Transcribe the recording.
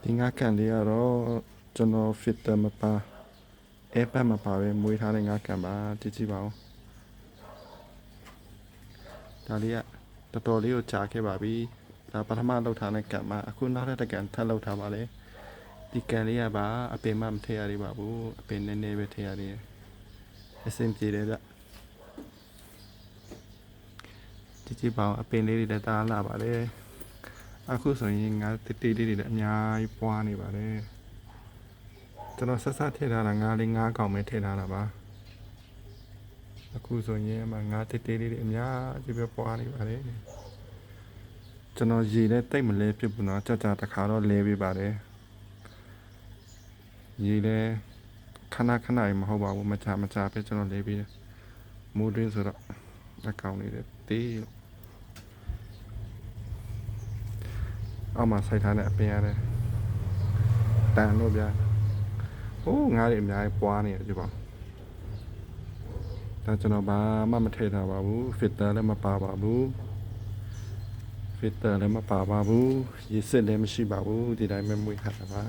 ဒီငါကန်လေးကတော့ကျွန်တော် filter မပါ air pack မပါပဲမွေးထားတဲ့ငါကန်ပါကြည့်ကြည့်ပါဦးဒါလေးကတော်တော်လေးကိုကြာခဲ့ပါပြီဒါပထမလောက်ထားတဲ့ကန်မှာအခုနောက်ထပ်ကန်ထပ်လောက်ထားပါလေဒီကန်လေးကပါအပင်မထည့်ရသေးပါဘူးအပင်နည်းနည်းပဲထည့်ရသေးတယ်အဆင်ပြေတယ်ဗျကြည့်ကြည့်ပါဦးအပင်လေးတွေလည်းတားလာပါလေအခုဆိုရင်ငါတေးတေးလေးတွေလည်းအများကြီးပွားနေပါတယ်ကျွန်တော်ဆက်ဆက်ထည့်ထားတာငါးလေးငါးကောင်ပဲထည့်ထားတာပါအခုဆိုရင်မှငါးတေးတေးလေးတွေအများကြီးပဲပွားနေပါတယ်ကျွန်တော်ရေလည်းတိတ်မလဲပြစ်ဘူးနော်ကြာကြာတစ်ခါတော့လဲပေးပါတယ်ရေလည်းခဏခဏရေမဟုတ်ပါဘူးမကြာမကြာပဲကျွန်တော်လဲပေးတယ်မိုးတွင်းဆိုတော့အကောင်လေးတွေတေးအောက်မှာစိုက်ထားတဲ့အပင်ရတယ်တန်လို့ဗျာဟိုးငါးတွေအများကြီးပွားနေတယ်ကြည့်ပါဒါကျွန်တော်ဘာမှမထည့်ထားပါဘူး filter လည်းမပါပါဘူး filter လည်းမပါပါဘူးရေစစ်လည်းမရှိပါဘူးဒီတိုင်းပဲမွေးထားတာပါ